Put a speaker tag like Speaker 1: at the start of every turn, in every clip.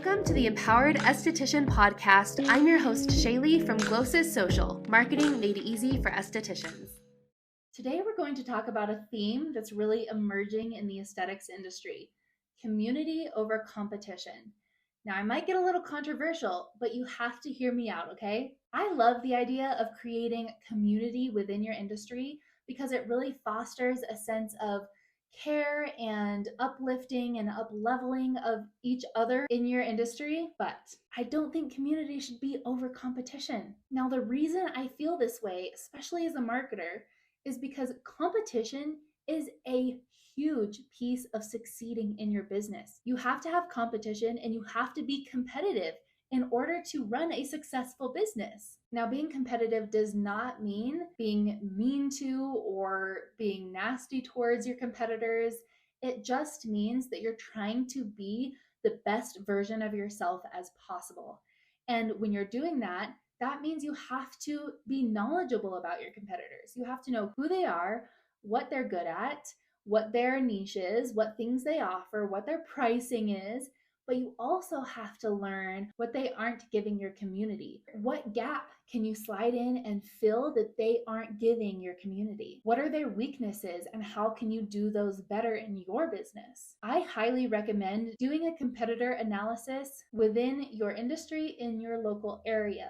Speaker 1: Welcome to the Empowered Esthetician podcast. I'm your host, Shaylee from Glossus Social, marketing made easy for estheticians. Today, we're going to talk about a theme that's really emerging in the aesthetics industry: community over competition. Now, I might get a little controversial, but you have to hear me out, okay? I love the idea of creating community within your industry because it really fosters a sense of care and uplifting and up-leveling of each other in your industry. But I don't think community should be over competition. Now, the reason I feel this way, especially as a marketer, is because competition is a huge piece of succeeding in your business. You have to have competition and you have to be competitive in order to run a successful business. Now, being competitive does not mean being mean to or being nasty towards your competitors. It just means that you're trying to be the best version of yourself as possible. And when you're doing that, that means you have to be knowledgeable about your competitors. You have to know who they are, what they're good at, what their niche is, what things they offer, what their pricing is. But you also have to learn what they aren't giving your community. What gap can you slide in and fill that they aren't giving your community? What are their weaknesses and how can you do those better in your business? I highly recommend doing a competitor analysis within your industry in your local area,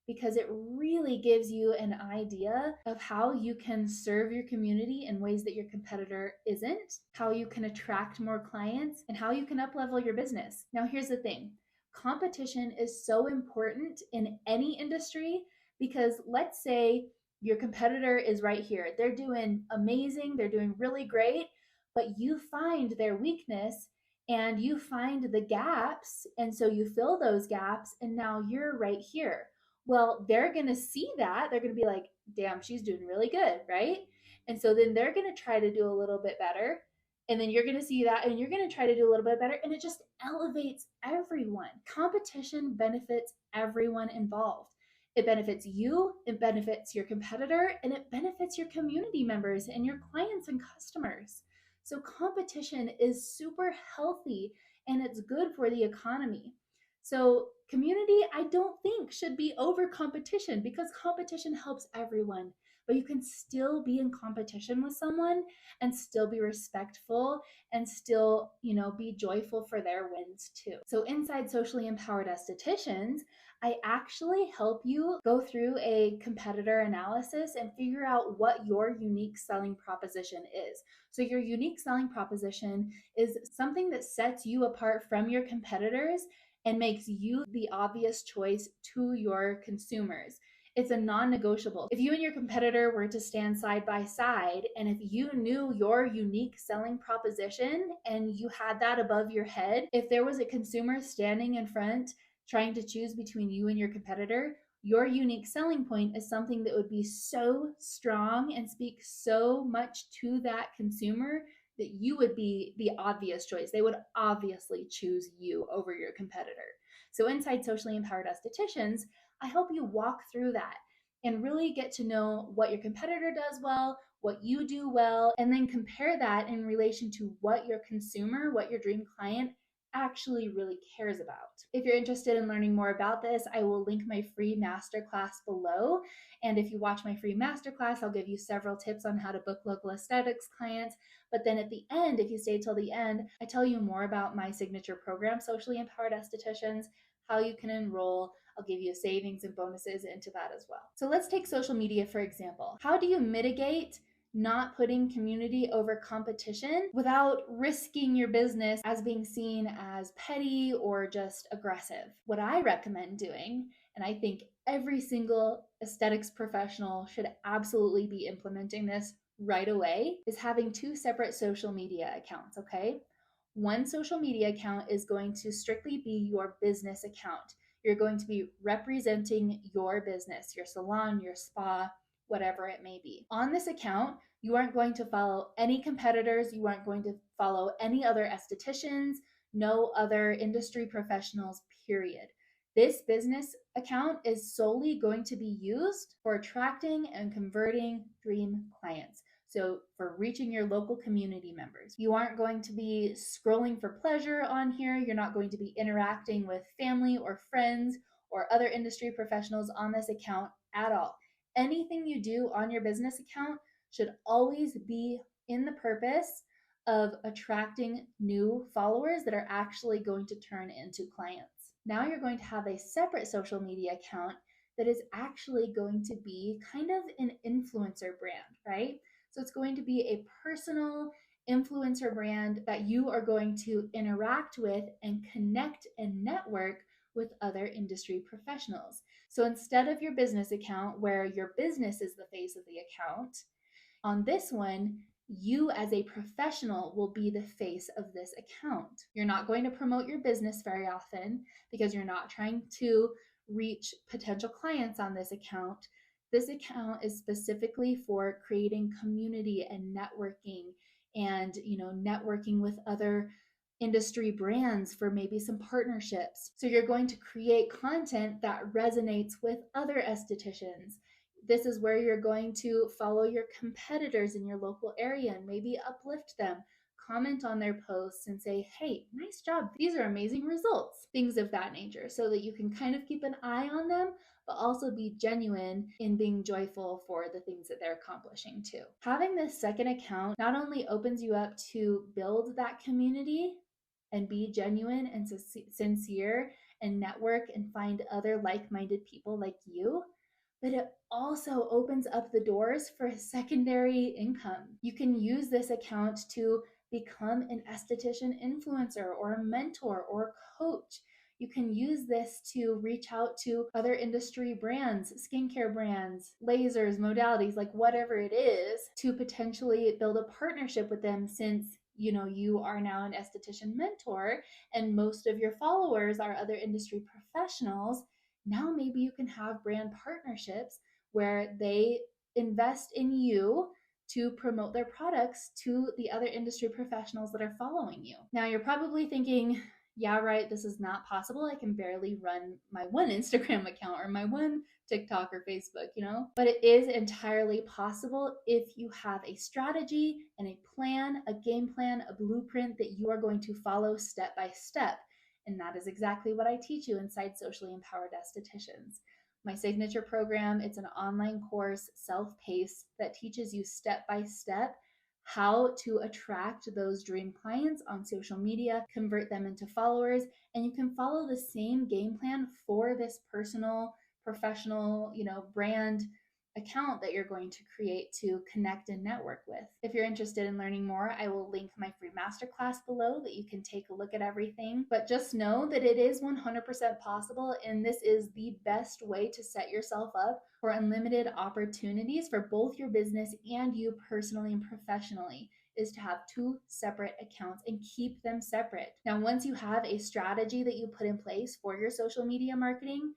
Speaker 1: because it really gives you an idea of how you can serve your community in ways that your competitor isn't, how you can attract more clients, and how you can up-level your business. Now, here's the thing. Competition is so important in any industry because let's say your competitor is right here. They're doing amazing. They're doing really great, but you find their weakness and you find the gaps. And so you fill those gaps and now you're right here. Well, they're going to see that. They're going to be like, damn, she's doing really good, right? And so then they're going to try to do a little bit better. And then you're going to see that and you're going to try to do a little bit better. And it just elevates everyone. Competition benefits everyone involved. It benefits you, it benefits your competitor, and it benefits your community members and your clients and customers. So competition is super healthy and it's good for the economy. So community, I don't think should be over competition because competition helps everyone, but you can still be in competition with someone and still be respectful and still, be joyful for their wins too. So inside Socially Empowered Estheticians, I actually help you go through a competitor analysis and figure out what your unique selling proposition is. So your unique selling proposition is something that sets you apart from your competitors and makes you the obvious choice to your consumers. It's a non-negotiable. If you and your competitor were to stand side by side, and if you knew your unique selling proposition and you had that above your head, if there was a consumer standing in front trying to choose between you and your competitor, your unique selling point is something that would be so strong and speak so much to that consumer that you would be the obvious choice. They would obviously choose you over your competitor. So inside Socially Empowered Estheticians, I help you walk through that and really get to know what your competitor does well, what you do well, and then compare that in relation to what your consumer, what your dream client actually really cares about. If you're interested in learning more about this, I will link my free masterclass below. And if you watch my free masterclass, I'll give you several tips on how to book local aesthetics clients. But then at the end, if you stay till the end, I tell you more about my signature program, Socially Empowered Estheticians, how you can enroll. I'll give you savings and bonuses into that as well. So let's take social media, for example. How do you mitigate not putting community over competition without risking your business as being seen as petty or just aggressive? What I recommend doing, and I think every single aesthetics professional should absolutely be implementing this right away, is having two separate social media accounts, okay? One social media account is going to strictly be your business account. You're going to be representing your business, your salon, your spa, whatever it may be. On this account, you aren't going to follow any competitors. You aren't going to follow any other estheticians, no other industry professionals, period. This business account is solely going to be used for attracting and converting dream clients. So for reaching your local community members, you aren't going to be scrolling for pleasure on here. You're not going to be interacting with family or friends or other industry professionals on this account at all. Anything you do on your business account should always be in the purpose of attracting new followers that are actually going to turn into clients. Now you're going to have a separate social media account that is actually going to be kind of an influencer brand, right? So it's going to be a personal influencer brand that you are going to interact with and connect and network with other industry professionals. So instead of your business account where your business is the face of the account, on this one, you as a professional will be the face of this account. You're not going to promote your business very often because you're not trying to reach potential clients on this account. This account is specifically for creating community and networking and, networking with other industry brands for maybe some partnerships. So you're going to create content that resonates with other estheticians. This is where you're going to follow your competitors in your local area and maybe uplift them, comment on their posts and say, hey, nice job. These are amazing results, things of that nature, so that you can kind of keep an eye on them, but also be genuine in being joyful for the things that they're accomplishing too. Having this second account not only opens you up to build that community and be genuine and sincere and network and find other like-minded people like you, but it also opens up the doors for secondary income. You can use this account to become an esthetician influencer or a mentor or a coach. You can use this to reach out to other industry brands, skincare brands, lasers, modalities, like whatever it is, to potentially build a partnership with them, since you are now an esthetician mentor and most of your followers are other industry professionals. Now maybe you can have brand partnerships where they invest in you to promote their products to the other industry professionals that are following you. Now you're probably thinking, yeah, right, this is not possible. I can barely run my one Instagram account or my one TikTok or Facebook, But it is entirely possible if you have a strategy and a plan, a game plan, a blueprint that you are going to follow step by step. And that is exactly what I teach you inside Socially Empowered Estheticians. My signature program, it's an online course, self-paced, that teaches you step by step how to attract those dream clients on social media, convert them into followers, and you can follow the same game plan for this personal, professional, brand account that you're going to create to connect and network with. If you're interested in learning more, I will link my free masterclass below that you can take a look at everything. But just know that it is 100% possible, and this is the best way to set yourself up for unlimited opportunities for both your business and you personally and professionally, is to have two separate accounts and keep them separate. Now, once you have a strategy that you put in place for your social media marketing,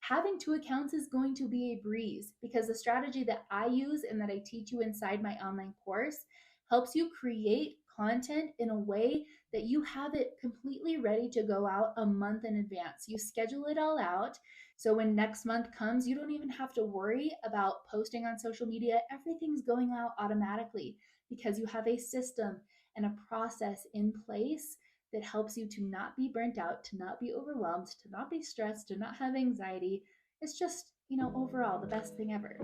Speaker 1: having two accounts is going to be a breeze, because the strategy that I use and that I teach you inside my online course helps you create content in a way that you have it completely ready to go out a month in advance. You schedule it all out. So when next month comes, you don't even have to worry about posting on social media. Everything's going out automatically because you have a system and a process in place that helps you to not be burnt out, to not be overwhelmed, to not be stressed, to not have anxiety. It's just, overall the best thing ever.